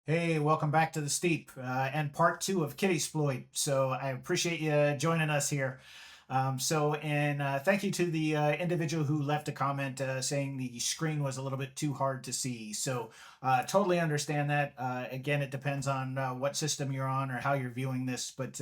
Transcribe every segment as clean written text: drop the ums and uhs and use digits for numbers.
Hey, welcome back to the Steep and part two of Kittysploit. So I appreciate you joining us here. And thank you to the individual who left a comment saying the screen was a little bit too hard to see. So totally understand that. Again, it depends on what system you're on or how you're viewing this, but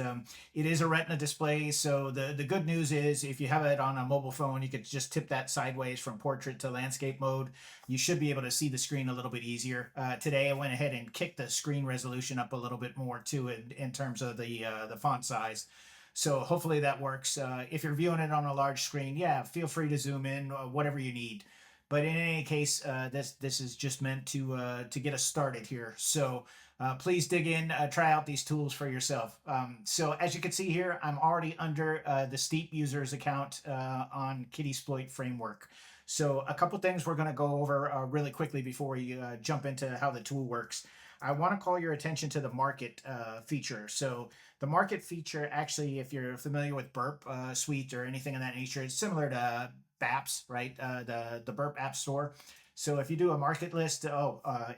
it is a Retina display. So the good news is if you have it on a mobile phone, you could just tip that sideways from portrait to landscape mode. You should be able to see the screen a little bit easier. Today I went ahead and kicked the screen resolution up a little bit more too in terms of the font size. So hopefully that works. If you're viewing it on a large screen, yeah, feel free to zoom in, whatever you need. But in any case, this is just meant to get us started here. So please dig in, try out these tools for yourself. So as you can see here, I'm already under the Steep users account on Kittysploit framework. So a couple things we're going to go over really quickly before we jump into how the tool works. I want to call your attention to the market feature. So the market feature, actually, if you're familiar with Burp Suite or anything of that nature, it's similar to Baps, right? The Burp App Store. So if you do a market list,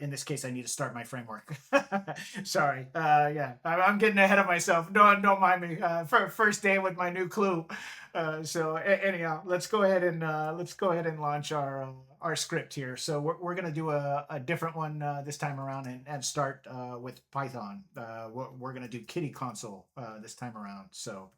in this case, I need to start my framework. Sorry, yeah, I'm getting ahead of myself. Don't mind me. First day with my new clue. Anyhow, let's go ahead and launch our script here. So we're gonna do a different one this time around and start with Python. We're gonna do Kitty console this time around. So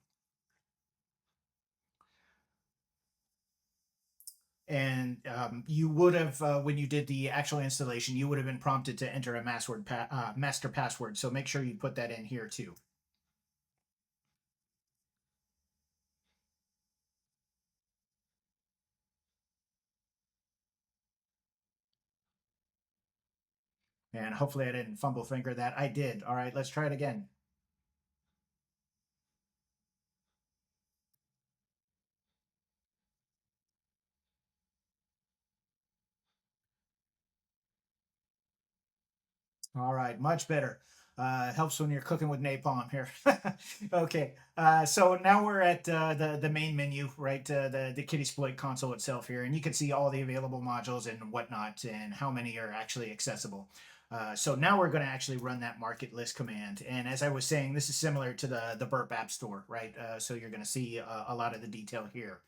and you would have when you did the actual installation, you would have been prompted to enter a master password. So make sure you put that in here too. And hopefully I didn't fumble finger that. I did. All right, let's try it again. All right, much better. Helps when you're cooking with napalm here. Okay, so now we're at the main menu, right? The Kittysploit console itself here, and you can see all the available modules and whatnot, and how many are actually accessible. So now we're going to actually run that market list command, and as I was saying, this is similar to the Burp App Store, right? So you're going to see a lot of the detail here.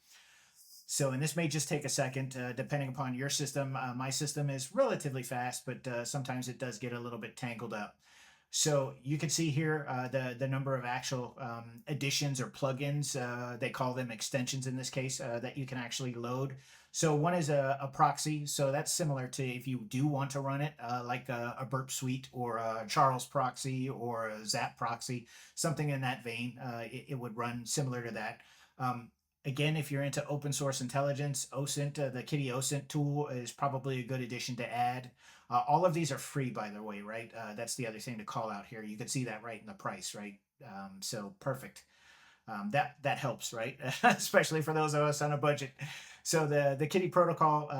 So, and this may just take a second, depending upon your system. My system is relatively fast, but sometimes it does get a little bit tangled up. So you can see here the number of actual additions or plugins. They call them extensions in this case that you can actually load. So one is a proxy. So that's similar to if you do want to run it, like a Burp Suite or a Charles proxy or a Zap proxy, something in that vein. It would run similar to that. Um, Again, if you're into open source intelligence, OSINT, the Kitty OSINT tool is probably a good addition to add. All of these are free, by the way, right? That's the other thing to call out here. You can see that right in the price, right? So perfect. That helps, right? Especially for those of us on a budget. So the Kitty protocol,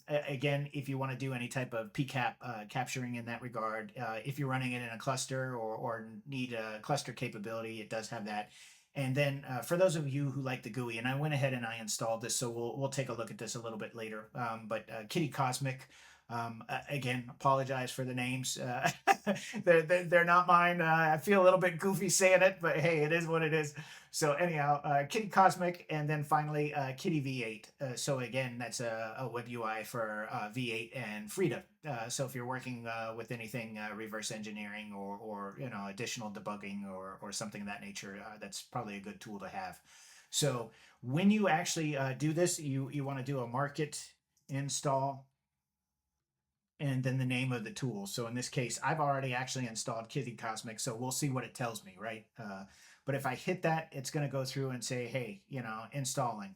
again, if you want to do any type of PCAP capturing in that regard, if you're running it in a cluster or need a cluster capability, it does have that. And then for those of you who like the GUI, and I went ahead and I installed this, so we'll take a look at this a little bit later. But Kitty Cosmic, again, apologize for the names. They're not mine. I feel a little bit goofy saying it, but hey, it is what it is. So anyhow, Kitty Cosmic, and then finally Kitty V8. So again, that's a web UI for V8 and Frida. So if you're working with anything reverse engineering or additional debugging or something of that nature, that's probably a good tool to have. So when you actually do this, you want to do a market install and then the name of the tool. So in this case, I've already actually installed Kitty Cosmic, so we'll see what it tells me, right? But if I hit that, it's going to go through and say, hey, installing.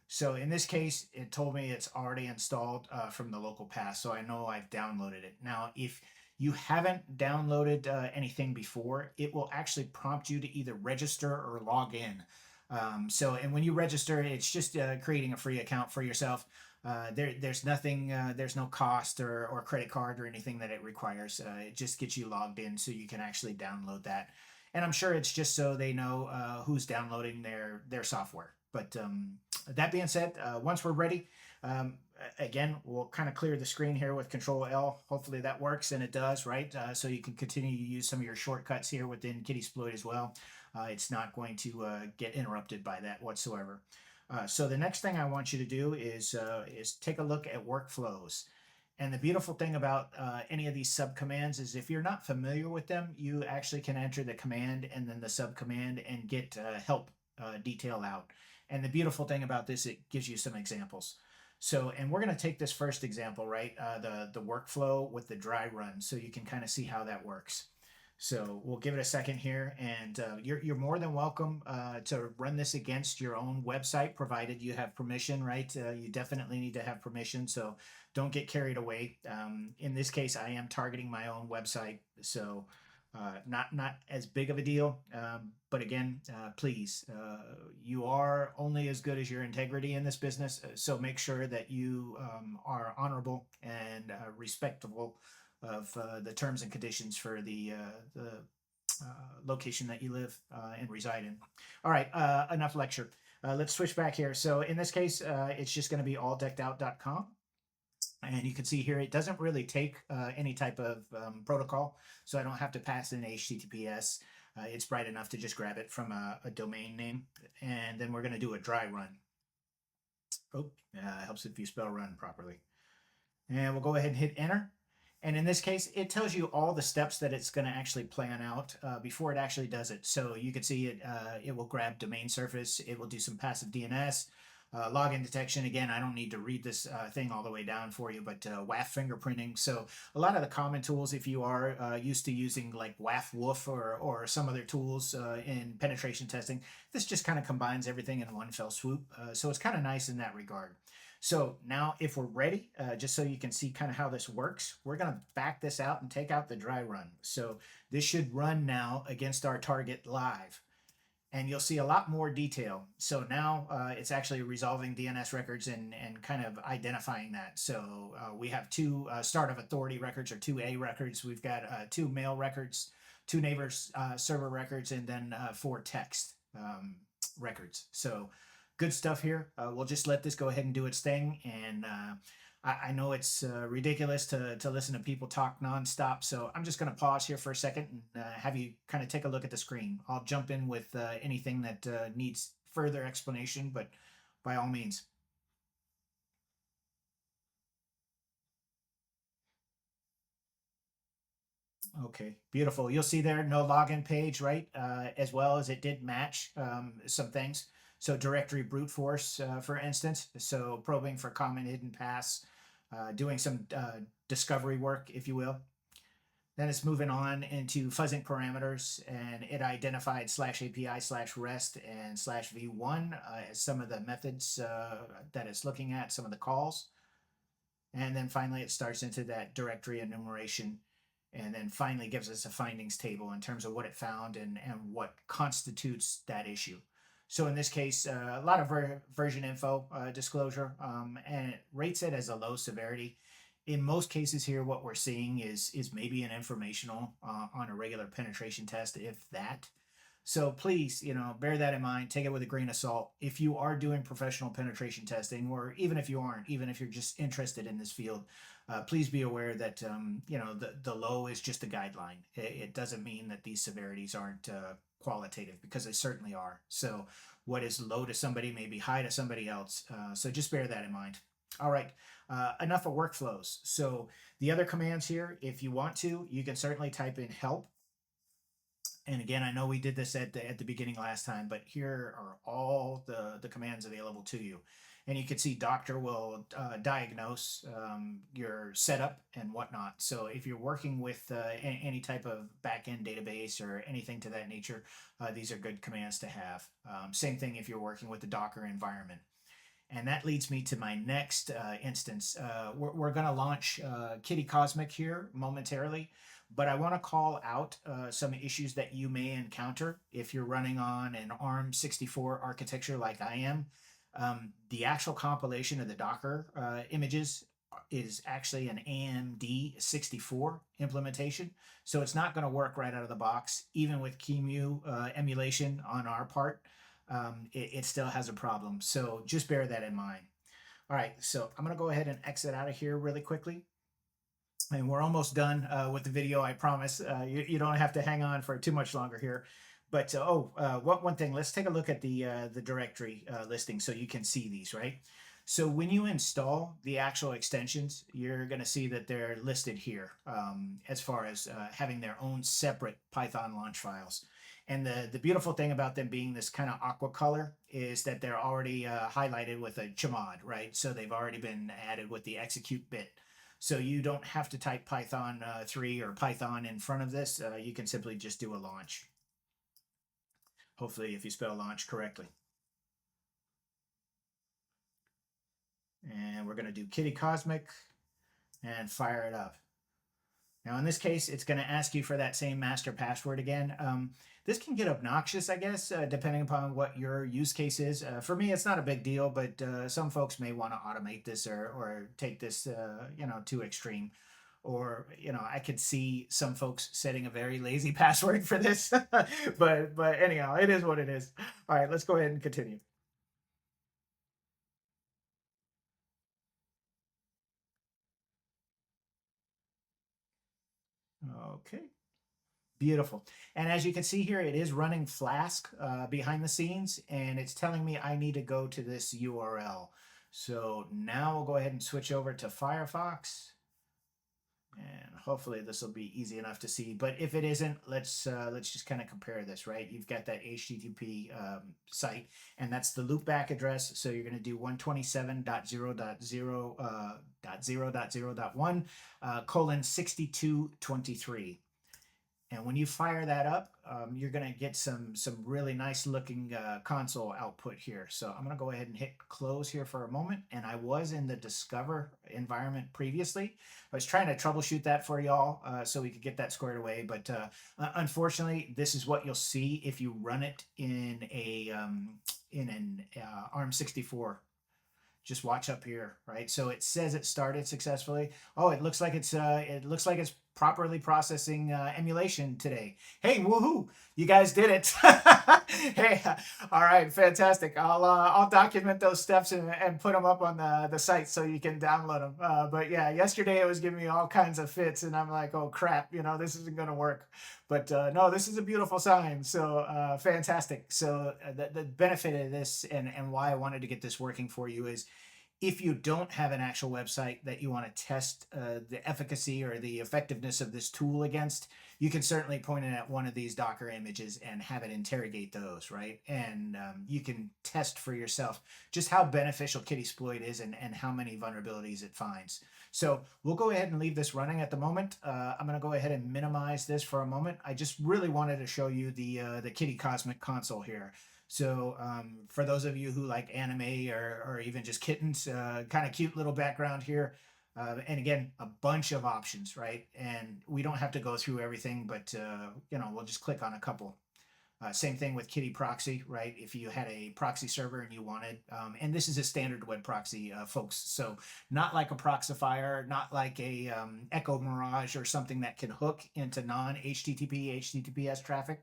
So in this case, it told me it's already installed from the local path, so I know I've downloaded it. Now, if you haven't downloaded anything before, it will actually prompt you to either register or log in. And when you register, it's just creating a free account for yourself. There's nothing, there's no cost or credit card or anything that it requires. It just gets you logged in so you can actually download that. And I'm sure it's just so they know who's downloading their software. But that being said, once we're ready, Again, we'll kind of clear the screen here with Control L. Hopefully that works, and it does, right? So you can continue to use some of your shortcuts here within Kittysploit as well. It's not going to get interrupted by that whatsoever. So the next thing I want you to do is take a look at workflows. And the beautiful thing about any of these subcommands is if you're not familiar with them, you actually can enter the command and then the subcommand and get help detail out. And the beautiful thing about this, it gives you some examples. So, and we're going to take this first example, right? The workflow with the dry run, so you can kind of see how that works. So we'll give it a second here, and you're more than welcome to run this against your own website, provided you have permission, right? You definitely need to have permission, so don't get carried away. In this case, I am targeting my own website, so not as big of a deal. But again, please, you are only as good as your integrity in this business, so make sure that you are honorable and respectful of the terms and conditions for the location that you live and reside in. All right, enough lecture. Let's switch back here. So in this case, it's just going to be alldeckedout.com. And you can see here, it doesn't really take any type of protocol, so I don't have to pass in HTTPS. It's bright enough to just grab it from a domain name. And then we're going to do a dry run. Oh, it helps if you spell run properly. And we'll go ahead and hit enter. And in this case, it tells you all the steps that it's going to actually plan out before it actually does it. So you can see it will grab domain surface. It will do some passive DNS. Login detection, again, I don't need to read this thing all the way down for you, but WAF fingerprinting. So a lot of the common tools, if you are used to using like WAF Woof or some other tools in penetration testing, this just kind of combines everything in one fell swoop. So it's kind of nice in that regard. So now if we're ready, just so you can see kind of how this works, we're going to back this out and take out the dry run. So this should run now against our target live. And you'll see a lot more detail. So now it's actually resolving DNS records and kind of identifying that. So we have two start of authority records or 2A records. We've got 2 mail records, 2 neighbors server records, and then 4 text records. So good stuff here. We'll just let this go ahead and do its thing. And I know it's ridiculous to listen to people talk nonstop, so I'm just going to pause here for a second and have you kind of take a look at the screen. I'll jump in with anything that needs further explanation, but by all means. Okay, beautiful. You'll see there no login page, right? As well as it did match some things. So directory brute force, for instance. So probing for common hidden paths, doing some discovery work, if you will. Then it's moving on into fuzzing parameters, and it identified /API/REST and /v1 as some of the methods that it's looking at, some of the calls. And then finally, it starts into that directory enumeration, and then finally gives us a findings table in terms of what it found and what constitutes that issue. So in this case, a lot of version info disclosure, and it rates it as a low severity. In most cases here, what we're seeing is maybe an informational on a regular penetration test, if that. So please, bear that in mind. Take it with a grain of salt. If you are doing professional penetration testing, or even if you aren't, even if you're just interested in this field, please be aware that the low is just a guideline. It doesn't mean that these severities aren't qualitative, because they certainly are. So what is low to somebody may be high to somebody else. So just bear that in mind. All right, enough of workflows. So the other commands here, if you want to, you can certainly type in help. And again, I know we did this at the beginning last time, but here are all the commands available to you. And you can see doctor will diagnose your setup and whatnot. So if you're working with any type of backend database or anything to that nature, these are good commands to have. Same thing if you're working with the Docker environment. And that leads me to my next instance. We're going to launch Kitty Cosmic here momentarily, but I want to call out some issues that you may encounter if you're running on an ARM64 architecture like I am. The actual compilation of the Docker images is actually an AMD 64 implementation, so it's not going to work right out of the box, even with QEMU emulation on our part. It still has a problem. So just bear that in mind. All right, so I'm gonna go ahead and exit out of here really quickly. And we're almost done with the video, I promise. You don't have to hang on for too much longer here. But one thing, let's take a look at the directory listing so you can see these, right? So when you install the actual extensions, you're going to see that they're listed here as far as having their own separate Python launch files. And the beautiful thing about them being this kind of aqua color is that they're already highlighted with a chmod, right? So they've already been added with the execute bit. So you don't have to type Python 3 or Python in front of this. You can simply just do a launch. Hopefully, if you spell launch correctly. And we're going to do Kitty Cosmic and fire it up. Now, in this case, it's going to ask you for that same master password again. This can get obnoxious, I guess, depending upon what your use case is. For me, it's not a big deal, but some folks may want to automate this or take this, too extreme. Or, I could see some folks setting a very lazy password for this. but anyhow, it is what it is. All right, let's go ahead and continue. Okay. Beautiful. And as you can see here, it is running Flask behind the scenes, and it's telling me I need to go to this URL. So now we'll go ahead and switch over to Firefox, and hopefully this will be easy enough to see. But if it isn't, let's just kind of compare this, right? You've got that HTTP site, and that's the loopback address. So you're going to do 127.0.0.0.1 colon 6223. And when you fire that up, you're going to get some really nice looking console output here. So I'm going to go ahead and hit close here for a moment. And I was in the Discover environment previously. I was trying to troubleshoot that for y'all so we could get that squared away. But unfortunately, this is what you'll see if you run it in an ARM64. Just watch up here, right? So it says it started successfully. Oh, it looks like it's properly processing emulation today. Hey, woohoo! You guys did it. Hey, all right, fantastic. I'll document those steps and put them up on the site so you can download them. But yeah, yesterday it was giving me all kinds of fits, and I'm like, oh crap, this isn't going to work. But no, this is a beautiful sign. So fantastic. So the benefit of this and why I wanted to get this working for you is if you don't have an actual website that you want to test the efficacy or the effectiveness of this tool against, you can certainly point it at one of these Docker images and have it interrogate those, right? And you can test for yourself just how beneficial Kittysploit is and how many vulnerabilities it finds. So we'll go ahead and leave this running at the moment. I'm going to go ahead and minimize this for a moment. I just really wanted to show you the Kitty Cosmic console here. So for those of you who like anime or even just kittens, kind of cute little background here. And again, a bunch of options, right? And we don't have to go through everything, but we'll just click on a couple. Same thing with Kitty Proxy, right? If you had a proxy server and you wanted, and this is a standard web proxy, folks. So not like a Proxifier, not like a Echo Mirage or something that can hook into non-HTTP, HTTPS traffic.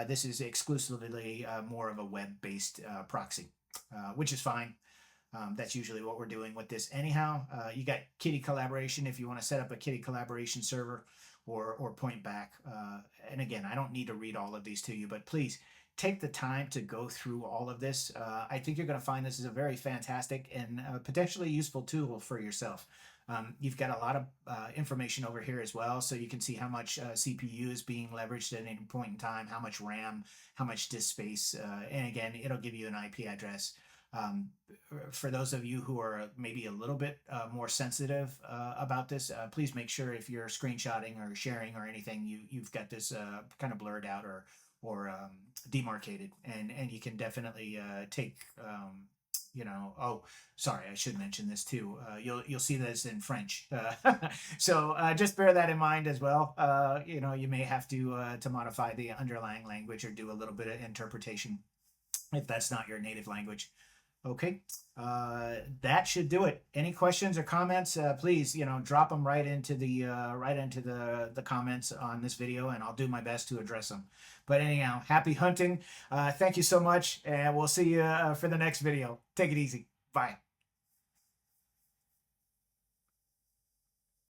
This is exclusively more of a web-based proxy, which is fine. That's usually what we're doing with this. Anyhow, you got Kitty Collaboration if you want to set up a Kitty Collaboration server or point back. And again, I don't need to read all of these to you, but please take the time to go through all of this. I think you're going to find this is a very fantastic and potentially useful tool for yourself. You've got a lot of information over here as well, so you can see how much CPU is being leveraged at any point in time, how much RAM, how much disk space, and again, it'll give you an IP address. For those of you who are maybe a little bit more sensitive about this, please make sure if you're screenshotting or sharing or anything, you've got this kind of blurred out or demarcated, and you can definitely take oh, sorry, I should mention this too. You'll see this in French, so just bear that in mind as well. You may have to modify the underlying language or do a little bit of interpretation if that's not your native language. Okay, that should do it. Any questions or comments? Please, drop them right into the comments on this video, and I'll do my best to address them. But anyhow, happy hunting. Thank you so much, and we'll see you for the next video. Take it easy. Bye.